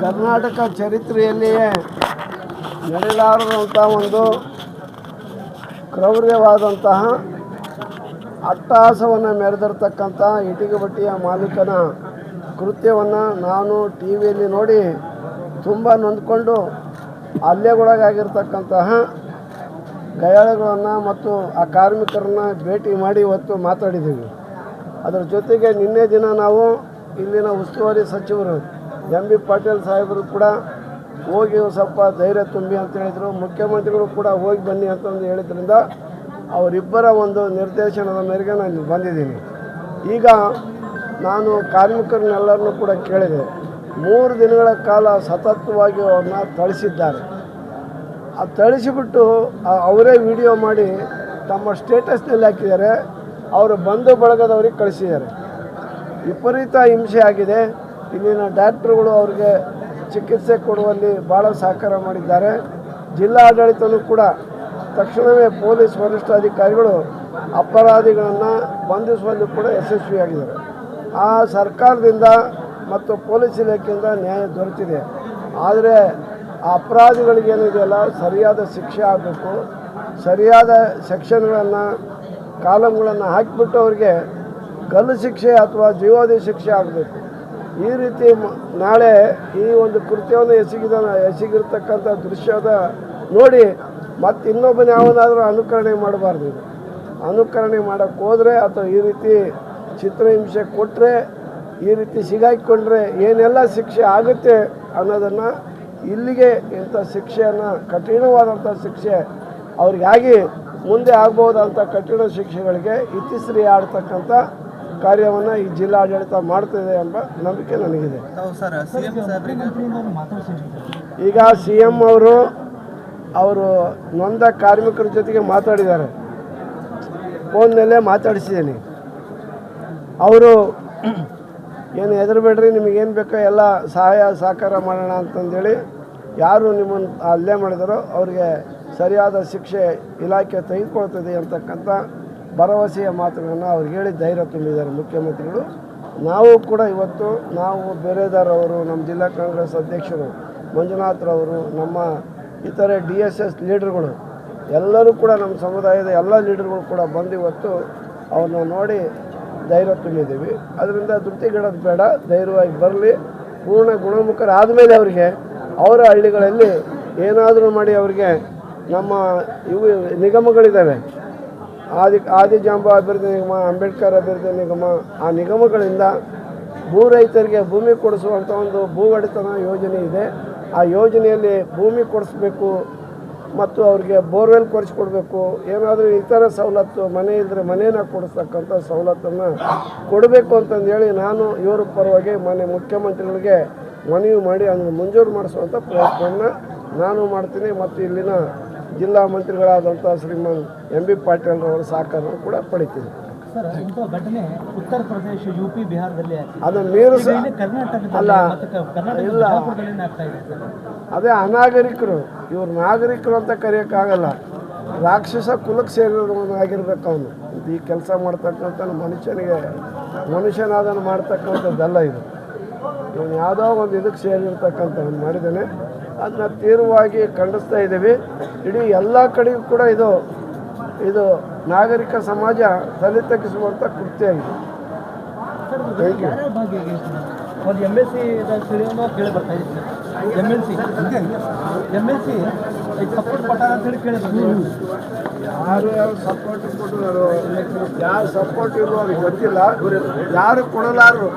ಕರ್ನಾಟಕ ಚರಿತ್ರೆಯಲ್ಲಿಯೇ ನಡೆಯಲಾರದಂಥ ಒಂದು ಕ್ರೌರ್ಯವಾದಂತಹ ಅಟ್ಟಹಾಸವನ್ನು ಮೆರೆದಿರ್ತಕ್ಕಂಥ ಇಟಿಗೆ ಬಟ್ಟಿಯ ಮಾಲೀಕನ ಕೃತ್ಯವನ್ನು ನಾನು ಟಿ ವಿಯಲ್ಲಿ ನೋಡಿ ತುಂಬ ನೊಂದ್ಕೊಂಡು ಹಲ್ಲೆಗೊಳಗಾಗಿರ್ತಕ್ಕಂತಹ ಗಾಯಾಳುಗಳನ್ನು ಮತ್ತು ಆ ಕಾರ್ಮಿಕರನ್ನ ಭೇಟಿ ಮಾಡಿ ಇವತ್ತು ಮಾತಾಡಿದ್ದೀವಿ. ಅದರ ಜೊತೆಗೆ ನಿನ್ನೆ ದಿನ ನಾವು ಇಲ್ಲಿನ ಉಸ್ತುವಾರಿ ಸಚಿವರು ಎಂ ಬಿ ಪಾಟೀಲ್ ಸಾಹೇಬರು ಕೂಡ ಹೋಗಿ ಸ್ವಲ್ಪ ಧೈರ್ಯ ತುಂಬಿ ಅಂತ ಹೇಳಿದರು. ಮುಖ್ಯಮಂತ್ರಿಗಳು ಕೂಡ ಹೋಗಿ ಬನ್ನಿ ಅಂತಂದು ಹೇಳಿದ್ರಿಂದ ಅವರಿಬ್ಬರ ಒಂದು ನಿರ್ದೇಶನದ ಮೇರೆಗೆ ನಾನು ಬಂದಿದ್ದೀನಿ. ಈಗ ನಾನು ಕಾರ್ಮಿಕರನ್ನೆಲ್ಲರನ್ನೂ ಕೂಡ ಕೇಳಿದೆ. 3 ದಿನಗಳ ಕಾಲ ಸತತವಾಗಿ ಅವ್ರನ್ನ ಥಳಿಸಿದ್ದಾರೆ. ಆ ಥಳಿಸಿಬಿಟ್ಟು ಅವರೇ ವಿಡಿಯೋ ಮಾಡಿ ತಮ್ಮ ಸ್ಟೇಟಸ್ನಲ್ಲಿ ಹಾಕಿದ್ದಾರೆ. ಅವರು ಬಂಧು ಬಳಗದವ್ರಿಗೆ ಕಳಿಸಿದ್ದಾರೆ. ವಿಪರೀತ ಹಿಂಸೆ ಆಗಿದೆ. ಇಲ್ಲಿನ ಡಾಕ್ಟ್ರುಗಳು ಅವ್ರಿಗೆ ಚಿಕಿತ್ಸೆ ಕೊಡುವಲ್ಲಿ ಭಾಳ ಸಹಕಾರ ಮಾಡಿದ್ದಾರೆ. ಜಿಲ್ಲಾಡಳಿತನೂ ಕೂಡ ತಕ್ಷಣವೇ ಪೊಲೀಸ್ ವರಿಷ್ಠಾಧಿಕಾರಿಗಳು ಅಪರಾಧಿಗಳನ್ನು ಬಂಧಿಸುವಲ್ಲಿ ಕೂಡ ಯಶಸ್ವಿಯಾಗಿದ್ದಾರೆ. ಆ ಸರ್ಕಾರದಿಂದ ಮತ್ತು ಪೊಲೀಸ್ ಇಲಾಖೆಯಿಂದ ನ್ಯಾಯ ದೊರೆತಿದೆ. ಆದರೆ ಆ ಅಪರಾಧಿಗಳಿಗೇನಿದೆಯಲ್ಲ ಸರಿಯಾದ ಶಿಕ್ಷೆ ಆಗಬೇಕು. ಸರಿಯಾದ ಸೆಕ್ಷನ್ಗಳನ್ನು ಕಾಲಮ್ಗಳನ್ನು ಹಾಕಿಬಿಟ್ಟು ಅವ್ರಿಗೆ ಗಲ್ಲು ಶಿಕ್ಷೆ ಅಥವಾ ಜೀವಾವಧಿ ಶಿಕ್ಷೆ ಆಗಬೇಕು. ಈ ರೀತಿ ನಾಳೆ ಈ ಒಂದು ಕೃತ್ಯವನ್ನು ಎಸಗಿರ್ತಕ್ಕಂಥ ದೃಶ್ಯದ ನೋಡಿ ಮತ್ತು ಇನ್ನೊಬ್ಬನ ಯಾವನಾದರೂ ಅನುಕರಣೆ ಮಾಡಬಾರ್ದು. ಅನುಕರಣೆ ಮಾಡೋಕ್ಕೆ ಹೋದರೆ ಅಥವಾ ಈ ರೀತಿ ಚಿತ್ರಹಿಂಸೆ ಕೊಟ್ಟರೆ, ಈ ರೀತಿ ಸಿಗಾಕಿಕೊಂಡ್ರೆ ಏನೆಲ್ಲ ಶಿಕ್ಷೆ ಆಗುತ್ತೆ ಅನ್ನೋದನ್ನು ಇಲ್ಲಿಗೆ ಇಂಥ ಶಿಕ್ಷೆಯನ್ನು ಕಠಿಣವಾದಂಥ ಶಿಕ್ಷೆ ಅವ್ರಿಗಾಗಿ ಮುಂದೆ ಆಗ್ಬೋದಂಥ ಕಠಿಣ ಶಿಕ್ಷೆಗಳಿಗೆ ಇತಿಶ್ರೀ ಆಡ್ತಕ್ಕಂಥ ಕಾರ್ಯವನ್ನು ಈ ಜಿಲ್ಲಾಡಳಿತ ಮಾಡ್ತಿದೆ ಎಂಬ ನಂಬಿಕೆ ನನಗಿದೆ. ಈಗ ಸಿ ಎಂ ಅವರು ನೊಂದ ಕಾರ್ಮಿಕರ ಜೊತೆಗೆ ಮಾತಾಡಿದ್ದಾರೆ. ಫೋನ್ನಲ್ಲೇ ಮಾತಾಡಿಸಿದ್ದೀನಿ. ಅವರು ಏನು ಹೆದರಬೇಡ್ರಿ, ನಿಮಗೇನು ಬೇಕೋ ಎಲ್ಲ ಸಹಾಯ ಸಹಕಾರ ಮಾಡೋಣ ಅಂತಂದೇಳಿ ಯಾರು ನಿಮ್ಮನ್ನು ಹಲ್ಲೆ ಮಾಡಿದಾರೋ ಅವರಿಗೆ ಸರಿಯಾದ ಶಿಕ್ಷೆ ಇಲಾಖೆ ತೆಗೆದುಕೊಳ್ತದೆ ಅಂತಕ್ಕಂಥ ಭರವಸೆಯ ಮಾತುಗಳನ್ನು ಅವ್ರಿಗೆ ಹೇಳಿ ಧೈರ್ಯ ತುಂಬಿದ್ದಾರೆ ಮುಖ್ಯಮಂತ್ರಿಗಳು. ನಾವು ಕೂಡ ಇವತ್ತು ಬೇರೆದಾರವರು, ನಮ್ಮ ಜಿಲ್ಲಾ ಕಾಂಗ್ರೆಸ್ ಅಧ್ಯಕ್ಷರು ಮಂಜುನಾಥ್ರವರು, ನಮ್ಮ ಇತರೆ DSS ಲೀಡರ್ಗಳು ಎಲ್ಲರೂ ಕೂಡ ನಮ್ಮ ಸಮುದಾಯದ ಎಲ್ಲ ಲೀಡರ್ಗಳು ಕೂಡ ಬಂದು ಇವತ್ತು ಅವ್ರನ್ನ ನೋಡಿ ಧೈರ್ಯ ತುಂಬಿದ್ದೀವಿ. ಅದರಿಂದ ಧೃತಿಗೆಡೋದು ಬೇಡ, ಧೈರ್ಯವಾಗಿ ಬರಲಿ. ಪೂರ್ಣ ಗುಣಮುಖರಾದಮೇಲೆ ಅವರಿಗೆ ಅವರ ಹಳ್ಳಿಗಳಲ್ಲಿ ಏನಾದರೂ ಮಾಡಿ ಅವರಿಗೆ ನಮ್ಮ ಇವು ನಿಗಮಗಳಿದ್ದಾವೆ, ಆದಿಜಾಂಬ ಅಭಿವೃದ್ಧಿ ನಿಗಮ, ಅಂಬೇಡ್ಕರ್ ಅಭಿವೃದ್ಧಿ ನಿಗಮ, ಆ ನಿಗಮಗಳಿಂದ ಭೂ ರೈತರಿಗೆ ಭೂಮಿ ಕೊಡಿಸುವಂಥ ಒಂದು ಭೂ ಒಡೆತನ ಯೋಜನೆ ಇದೆ. ಆ ಯೋಜನೆಯಲ್ಲಿ ಭೂಮಿ ಕೊಡಿಸ್ಬೇಕು ಮತ್ತು ಅವ್ರಿಗೆ ಬೋರ್ವೆಲ್ ಕೊಡಿಸ್ಕೊಡ್ಬೇಕು. ಏನಾದರೂ ಇತರ ಸವಲತ್ತು, ಮನೆ ಇದ್ದರೆ ಮನೇನ ಕೊಡಿಸ್ತಕ್ಕಂಥ ಸವಲತ್ತನ್ನು ಕೊಡಬೇಕು ಅಂತಂದೇಳಿ ನಾನು ಇವ್ರ ಪರವಾಗಿ ಮಾನ್ಯ ಮುಖ್ಯಮಂತ್ರಿಗಳಿಗೆ ಮನವಿ ಮಾಡಿ ಅದನ್ನು ಮಂಜೂರು ಮಾಡಿಸುವಂಥ ಪ್ರಯತ್ನವನ್ನು ನಾನು ಮಾಡ್ತೀನಿ. ಮತ್ತು ಇಲ್ಲಿನ ಜಿಲ್ಲಾ ಮಂತ್ರಿಗಳಾದಂಥ ಶ್ರೀಮಾನ್ ಎಂ ಬಿ ಪಾಟೀಲ್ ಅವರ ಸಹಕಾರ ಕೂಡ ಪಡಿತೀನಿ. ಉತ್ತರ ಪ್ರದೇಶ, UP, ಬಿಹಾರದಲ್ಲಿ ಅದನ್ನು ಮೀರು ಅಲ್ಲ ಇಲ್ಲ, ಅದೇ ಅನಾಗರಿಕರು. ಇವ್ರು ನಾಗರಿಕರು ಅಂತ ಕರೆಯೋಕ್ಕಾಗಲ್ಲ. ರಾಕ್ಷಸ ಕುಲಕ್ಕೆ ಸೇರಿರೋನಾಗಿರ್ಬೇಕು ಅವನು. ಈ ಕೆಲಸ ಮಾಡ್ತಕ್ಕಂಥ ಮನುಷ್ಯನಾದನ್ನು ಮಾಡ್ತಕ್ಕಂಥದ್ದಲ್ಲ ಇದು. ಇವನು ಯಾವುದೋ ಒಂದು ಇದಕ್ಕೆ ಸೇರಿರ್ತಕ್ಕಂಥ ಮಾಡಿದ್ದಾನೆ. ಅದನ್ನ ತೀವ್ರವಾಗಿ ಖಂಡಿಸ್ತಾ ಇದ್ದೀವಿ. ಇಡೀ ಎಲ್ಲ ಕಡೆಗೂ ಕೂಡ ಇದು ನಾಗರಿಕ ಸಮಾಜ ತಲೆ ತಗ್ಗಿಸುವಂಥ ಕೃತ್ಯ ಆಗಿದೆ. ಒಂದು MLC ಕೇಳಿ ಬರ್ತಾ ಇದ್ದೀವಿ. MLC ಸಪೋರ್ಟ್ ಕೊಟ್ಟಾರ ಅಂತ ಹೇಳಿ ಕೇಳಿದ್ರು. ಯಾರು ಸಪೋರ್ಟ್ ಕೊಟ್ಟರು, ಯಾರು ಸಪೋರ್ಟ್ ಇರೋ ಅವ್ರಿಗೆ ಗೊತ್ತಿಲ್ಲ. ಯಾರು ಕೊಡಲಾರು